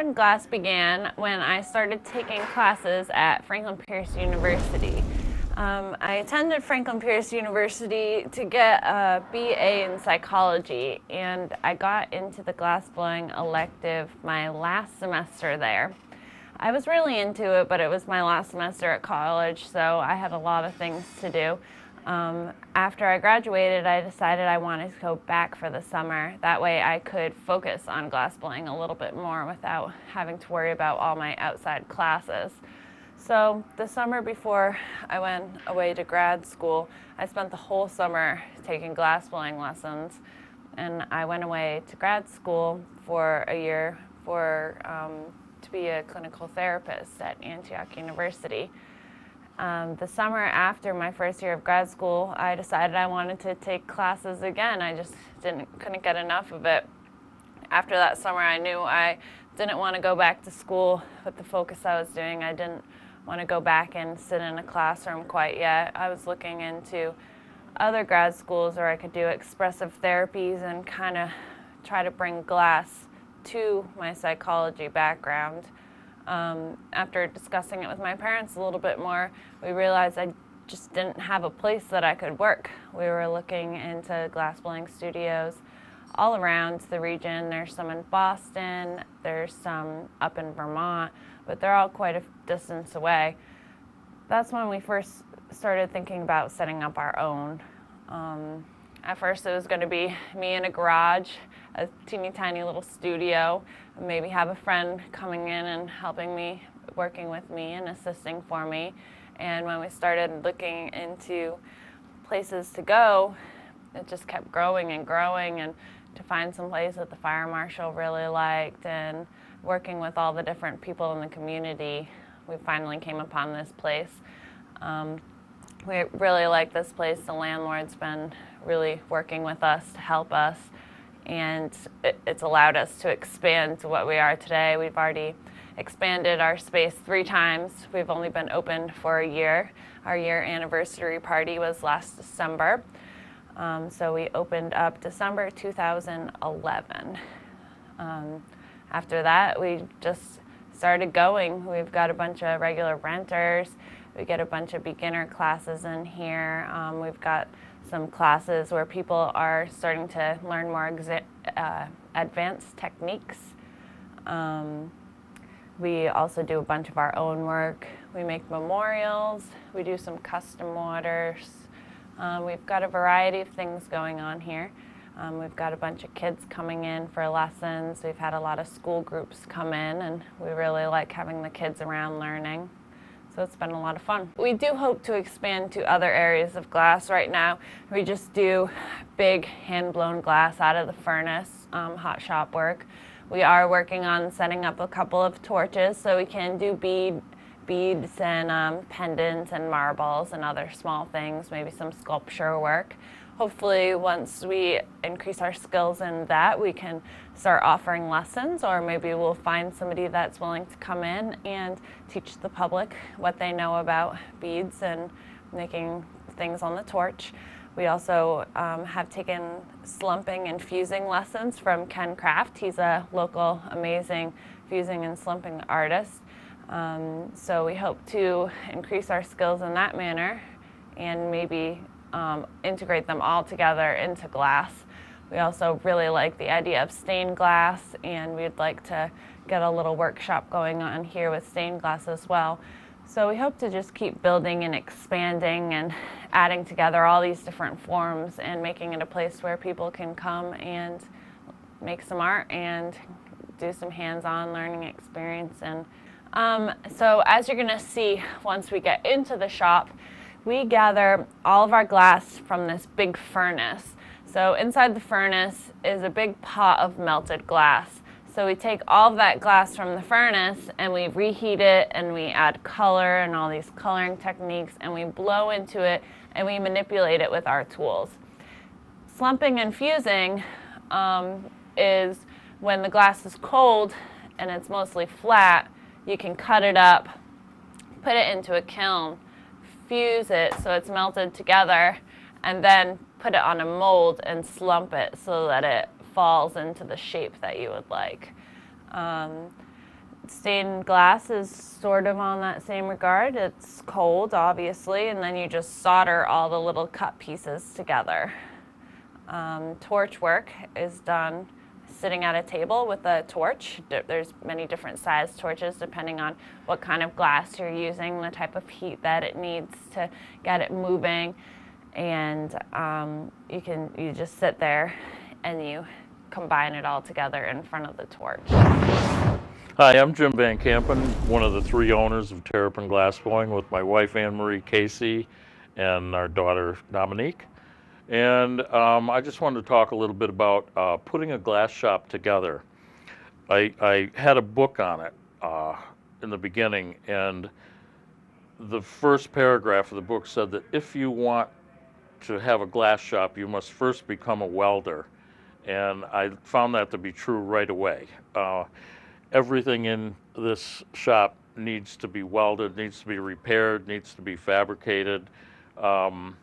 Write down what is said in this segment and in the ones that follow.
Terrapin Glass began when I started taking classes at Franklin Pierce University. I attended Franklin Pierce University to get a BA in psychology, and I got into the glassblowing elective my last semester there. I was really into it, but it was my last semester at college, so I had a lot of things to do. After I graduated, I decided I wanted to go back for the summer. That way I could focus on glassblowing a little bit more without having to worry about all my outside classes. So the summer before I went away to grad school, I spent the whole summer taking glassblowing lessons, and I went away to grad school for a year to be a clinical therapist at Antioch University. The summer after my first year of grad school, I decided I wanted to take classes again. I just couldn't get enough of it. After that summer, I knew I didn't want to go back to school with the focus I was doing. I didn't want to go back and sit in a classroom quite yet. I was looking into other grad schools where I could do expressive therapies and kind of try to bring glass to my psychology background. After discussing it with my parents a little bit more, we realized I just didn't have a place that I could work. We were looking into glassblowing studios all around the region. There's some in Boston, there's some up in Vermont, but they're all quite a distance away. That's when we first started thinking about setting up our own. At first it was going to be me in a garage, a teeny tiny little studio, maybe have a friend coming in and helping me, working with me and assisting for me. And when we started looking into places to go, it just kept growing and growing, and to find some place that the fire marshal really liked, and working with all the different people in the community, we finally came upon this place. We really like this place. The landlord's been really working with us to help us, and it's allowed us to expand to what we are today. We've already expanded our space 3 times. We've only been open for a year. Our year anniversary party was last December. So we opened up December 2011. After that, we just started going. We've got a bunch of regular renters. We get a bunch of beginner classes in here. We've got some classes where people are starting to learn more advanced techniques. We also do a bunch of our own work. We make memorials. We do some custom orders. We've got a variety of things going on here. We've got a bunch of kids coming in for lessons. We've had a lot of school groups come in, and we really like having the kids around learning. So it's been a lot of fun. We do hope to expand to other areas of glass. Right now, we just do big hand-blown glass out of the furnace, hot shop work. We are working on setting up a couple of torches so we can do beads and pendants and marbles and other small things, maybe some sculpture work. Hopefully, once we increase our skills in that, we can start offering lessons, or maybe we'll find somebody that's willing to come in and teach the public what they know about beads and making things on the torch. We also have taken slumping and fusing lessons from Ken Kraft. He's a local amazing fusing and slumping artist. So we hope to increase our skills in that manner and maybe integrate them all together into glass. We also really like the idea of stained glass, and we'd like to get a little workshop going on here with stained glass as well. So we hope to just keep building and expanding and adding together all these different forms and making it a place where people can come and make some art and do some hands-on learning experience. And so as you're going to see once we get into the shop, we gather all of our glass from this big furnace. So inside the furnace is a big pot of melted glass. So we take all of that glass from the furnace and we reheat it, and we add color and all these coloring techniques, and we blow into it and we manipulate it with our tools. Slumping and fusing is when the glass is cold and it's mostly flat. You can cut it up, put it into a kiln, fuse it so it's melted together, and then put it on a mold and slump it so that it falls into the shape that you would like. Stained glass is sort of on that same regard. It's cold, obviously, and then you just solder all the little cut pieces together. Torch work is done sitting at a table with a torch. There's many different size torches depending on what kind of glass you're using, the type of heat that it needs to get it moving. And you just sit there and you combine it all together in front of the torch. Hi, I'm Jim Van Kampen, one of the 3 owners of Terrapin Glassblowing, with my wife Anne-Marie Casey and our daughter Dominique. And I just wanted to talk a little bit about putting a glass shop together. I had a book on it in the beginning, and the first paragraph of the book said that if you want to have a glass shop, you must first become a welder. And I found that to be true right away. Everything in this shop needs to be welded, needs to be repaired, needs to be fabricated. And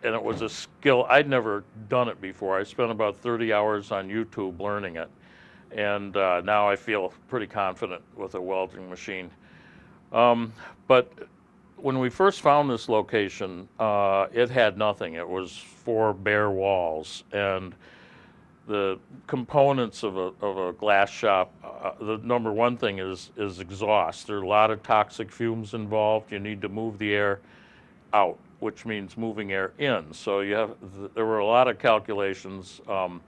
it was a skill. I'd never done it before. I spent about 30 hours on YouTube learning it. And now I feel pretty confident with a welding machine. But when we first found this location, it had nothing. It was 4 bare walls. And the components of a glass shop, the number one thing is exhaust. There are a lot of toxic fumes involved. You need to move the air out, which means moving air in. So there were a lot of calculations on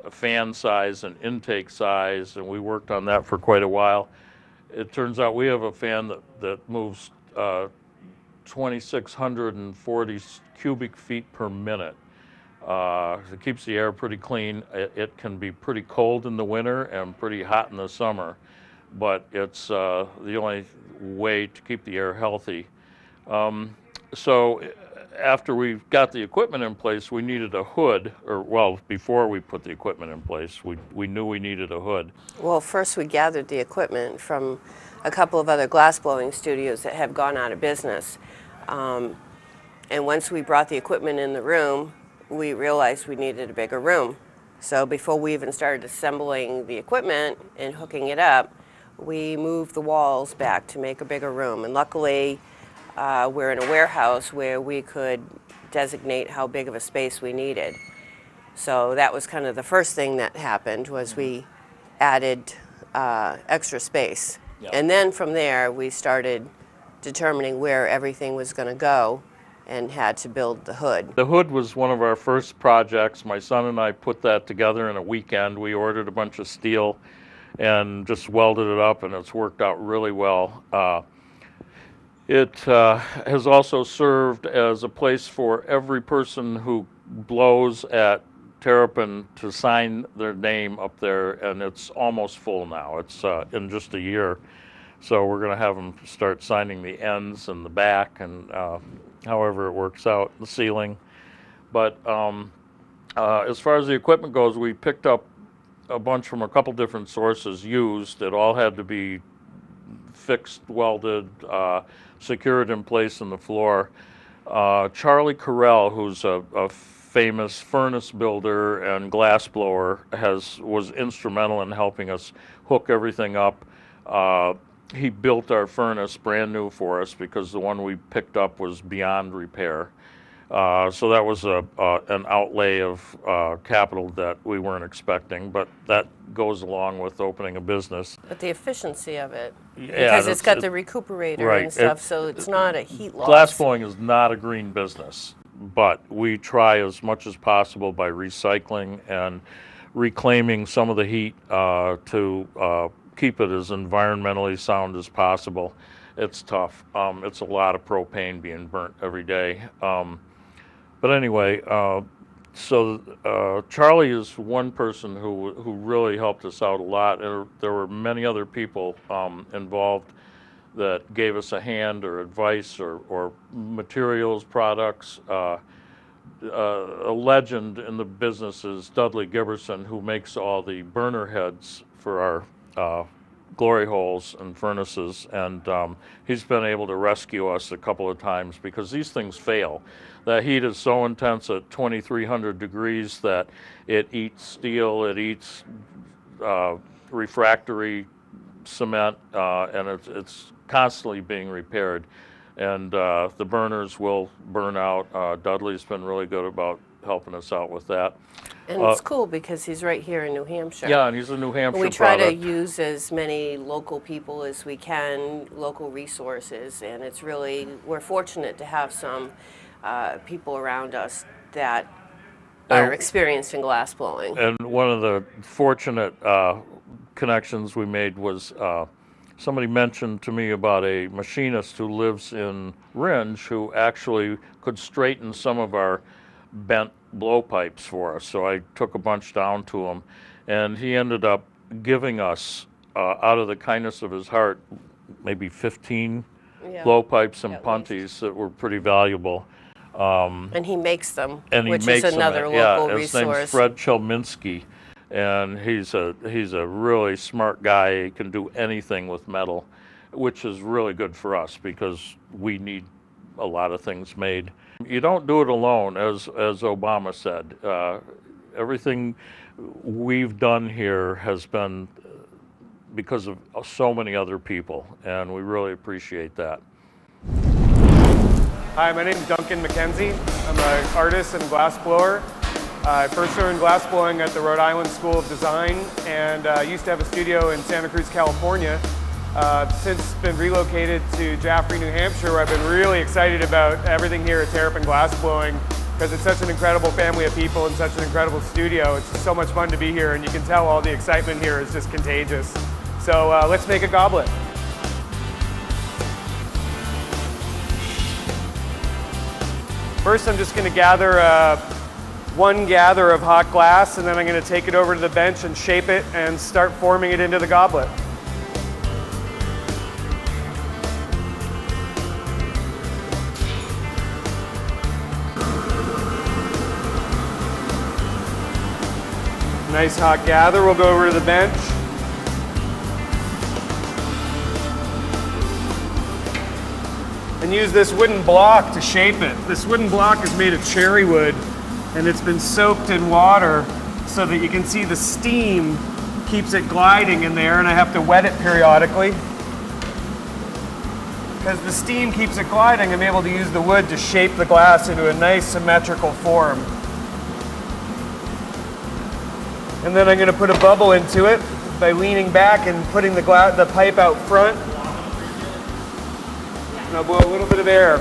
fan size and intake size, and we worked on that for quite a while. It turns out we have a fan that moves 2,640 cubic feet per minute. It keeps the air pretty clean. It can be pretty cold in the winter and pretty hot in the summer, but it's the only way to keep the air healthy. So after we got the equipment in place, we needed a hood, before we put the equipment in place, we knew we needed a hood. Well, first we gathered the equipment from a couple of other glassblowing studios that have gone out of business. And once we brought the equipment in the room, we realized we needed a bigger room. So before we even started assembling the equipment and hooking it up, we moved the walls back to make a bigger room. And luckily, we're in a warehouse where we could designate how big of a space we needed. So that was kind of the first thing that happened, was we added extra space. Yep. And then from there, we started determining where everything was going to go and had to build the hood. The hood was one of our first projects. My son and I put that together in a weekend. We ordered a bunch of steel and just welded it up, and it's worked out really well. It has also served as a place for every person who blows at Terrapin to sign their name up there, and it's almost full now. It's in just a year. So we're going to have them start signing the ends and the back, and however it works out, the ceiling. But as far as the equipment goes, we picked up a bunch from a couple different sources used. It all had to be fixed, welded, secured in place in the floor. Charlie Carell, who's a famous furnace builder and glass blower, was instrumental in helping us hook everything up. He built our furnace brand new for us because the one we picked up was beyond repair. So that was an outlay of capital that we weren't expecting, but that goes along with opening a business. But the efficiency of it, yeah, because it's got the recuperator right, and stuff, so it's not a heat loss. Glassblowing is not a green business, but we try as much as possible by recycling and reclaiming some of the heat to keep it as environmentally sound as possible. It's tough. It's a lot of propane being burnt every day. But anyway, so Charlie is one person who really helped us out a lot. There were many other people involved that gave us a hand or advice or materials, products. A legend in the business is Dudley Giberson, who makes all the burner heads for our glory holes and furnaces, and he's been able to rescue us a couple of times because these things fail. The heat is so intense at 2,300 degrees that it eats steel, it eats refractory cement, and it's constantly being repaired. And the burners will burn out. Dudley's been really good about helping us out with that. And it's cool because he's right here in New Hampshire. Yeah, and he's a New Hampshire We try product. to use as many local people as we can, local resources, and it's really, we're fortunate to have some people around us that are experienced in glass blowing. And one of the fortunate connections we made was somebody mentioned to me about a machinist who lives in Ringe who actually could straighten some of our bent blowpipes for us. So I took a bunch down to him, and he ended up giving us, out of the kindness of his heart, maybe 15 blowpipes and punties that were pretty valuable. And he makes them, and which is another local his name's resource. Fred Chelminski, and he's a really smart guy. He can do anything with metal, which is really good for us because we need a lot of things made. You don't do it alone, as Obama said. Everything we've done here has been because of so many other people, and we really appreciate that. Hi, my name is Duncan McKenzie. I'm an artist and glass blower. I first learned glass blowing at the Rhode Island School of Design, and used to have a studio in Santa Cruz, California. Since been relocated to Jaffrey, New Hampshire, where I've been really excited about everything here at Terrapin Glass Blowing because it's such an incredible family of people and such an incredible studio. It's just so much fun to be here, and you can tell all the excitement here is just contagious. So let's make a goblet. First, I'm just going to gather one gather of hot glass, and then I'm going to take it over to the bench and shape it and start forming it into the goblet. Nice hot gather. We'll go over to the bench. And use this wooden block to shape it. This wooden block is made of cherry wood, and it's been soaked in water so that you can see the steam keeps it gliding in there, and I have to wet it periodically. Because the steam keeps it gliding, I'm able to use the wood to shape the glass into a nice symmetrical form. And then I'm going to put a bubble into it by leaning back and putting the pipe out front. And I'll blow a little bit of air,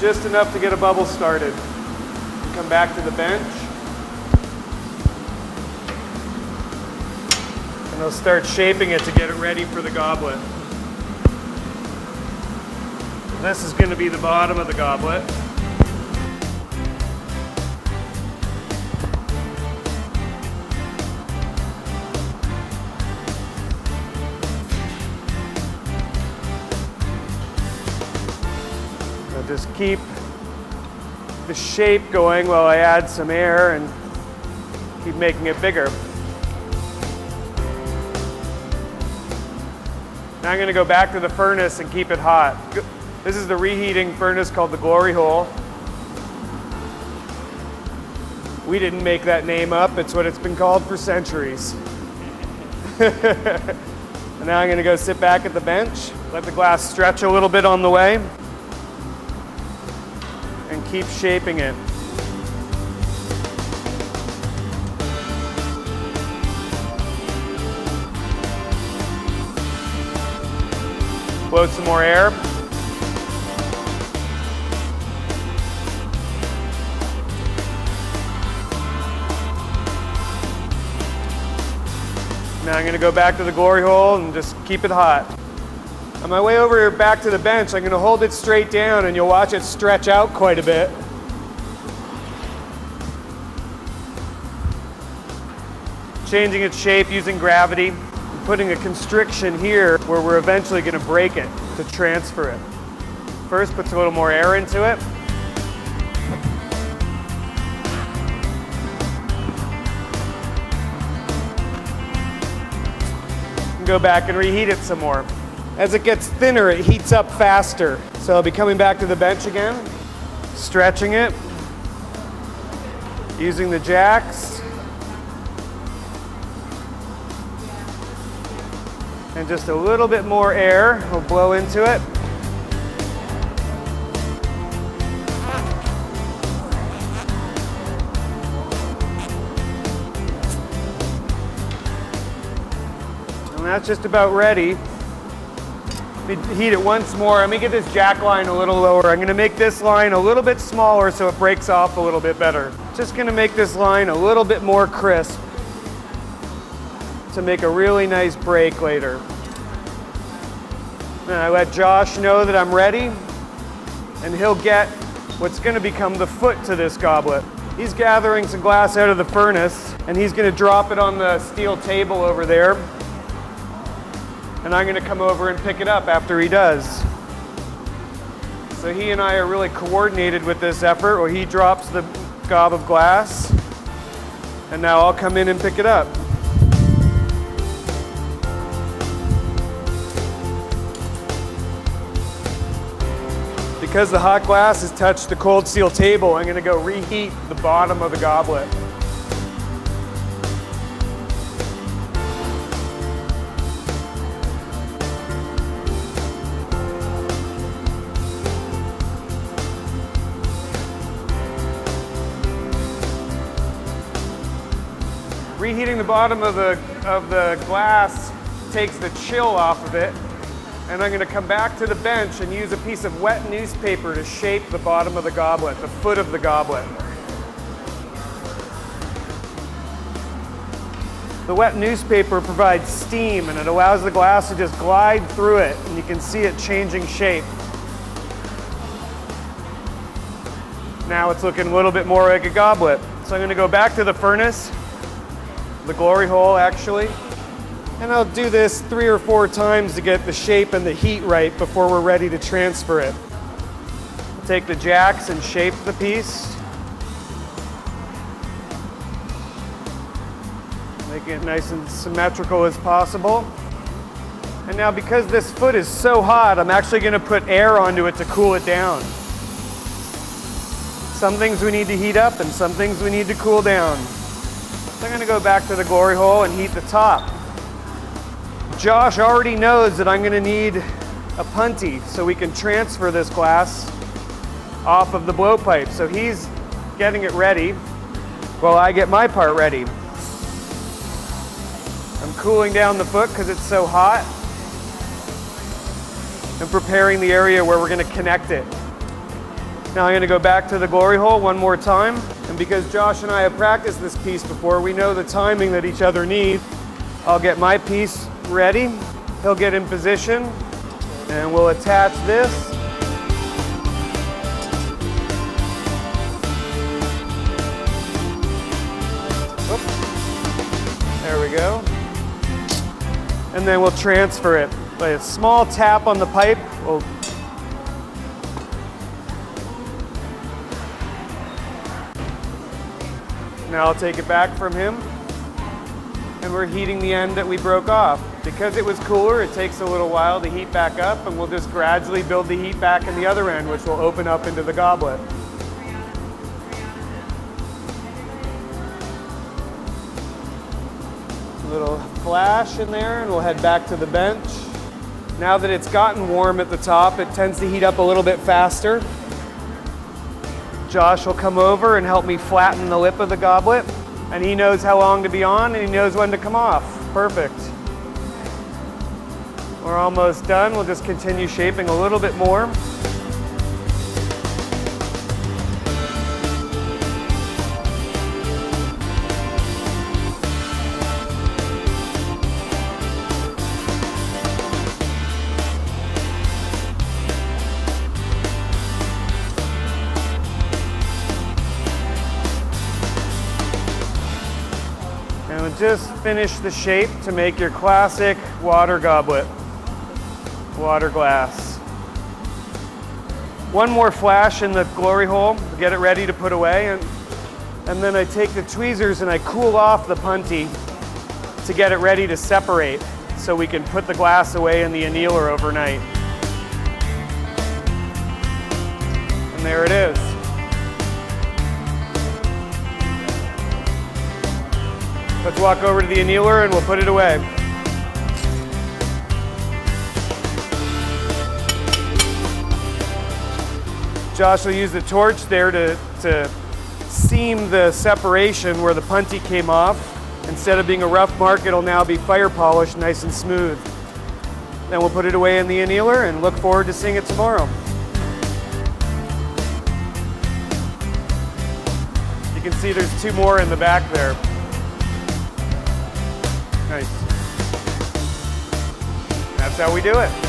just enough to get a bubble started. And come back to the bench. And I'll start shaping it to get it ready for the goblet. This is going to be the bottom of the goblet. Just keep the shape going while I add some air and keep making it bigger. Now I'm going to go back to the furnace and keep it hot. This is the reheating furnace called the Glory Hole. We didn't make that name up, it's what it's been called for centuries. And now I'm going to go sit back at the bench, let the glass stretch a little bit on the way, and keep shaping it. Blow some more air. Now I'm going to go back to the glory hole and just keep it hot. On my way over back to the bench, I'm going to hold it straight down and you'll watch it stretch out quite a bit. Changing its shape using gravity, and putting a constriction here where we're eventually going to break it to transfer it. First, put a little more air into it. And go back and reheat it some more. As it gets thinner, it heats up faster. So I'll be coming back to the bench again, stretching it, using the jacks. And just a little bit more air will blow into it. And that's just about ready. Let me heat it once more. Let me get this jack line a little lower. I'm going to make this line a little bit smaller so it breaks off a little bit better. Just going to make this line a little bit more crisp to make a really nice break later. And I let Josh know that I'm ready, and he'll get what's going to become the foot to this goblet. He's gathering some glass out of the furnace, and he's going to drop it on the steel table over there. And I'm going to come over and pick it up after he does. So he and I are really coordinated with this effort, where he drops the gob of glass, and now I'll come in and pick it up. Because the hot glass has touched the cold steel table, I'm going to go reheat the bottom of the goblet. Reheating the bottom of the glass takes the chill off of it, and I'm going to come back to the bench and use a piece of wet newspaper to shape the bottom of the goblet, the foot of the goblet. The wet newspaper provides steam, and it allows the glass to just glide through it, and you can see it changing shape. Now it's looking a little bit more like a goblet. So I'm going to go back to the furnace, the glory hole actually, and I'll do this 3 or 4 times to get the shape and the heat right before we're ready to transfer it. I'll take the jacks and shape the piece. Make it nice and symmetrical as possible. And now because this foot is so hot, I'm actually going to put air onto it to cool it down. Some things we need to heat up and some things we need to cool down. So I'm going to go back to the glory hole and heat the top. Josh already knows that I'm going to need a punty so we can transfer this glass off of the blowpipe. So he's getting it ready while I get my part ready. I'm cooling down the foot because it's so hot and preparing the area where we're going to connect it. Now I'm going to go back to the glory hole one more time, and because Josh and I have practiced this piece before, we know the timing that each other need. I'll get my piece ready, he'll get in position, and we'll attach this. Oops. There we go. And then we'll transfer it. By a small tap on the pipe, we'll now I'll take it back from him, and we're heating the end that we broke off. Because it was cooler, it takes a little while to heat back up, and we'll just gradually build the heat back in the other end, which will open up into the goblet. A little flash in there, and we'll head back to the bench. Now that it's gotten warm at the top, it tends to heat up a little bit faster. Josh will come over and help me flatten the lip of the goblet, and he knows how long to be on and he knows when to come off. Perfect. We're almost done. We'll just continue shaping a little bit more. Just finish the shape to make your classic water goblet, water glass. One more flash in the glory hole to get it ready to put away, and then I take the tweezers and I cool off the punty to get it ready to separate so we can put the glass away in the annealer overnight. And there it is. Let's walk over to the annealer and we'll put it away. Josh will use the torch there to seam the separation where the punty came off. Instead of being a rough mark, it'll now be fire polished, nice and smooth. Then we'll put it away in the annealer and look forward to seeing it tomorrow. You can see there's 2 more in the back there. Nice. That's how we do it.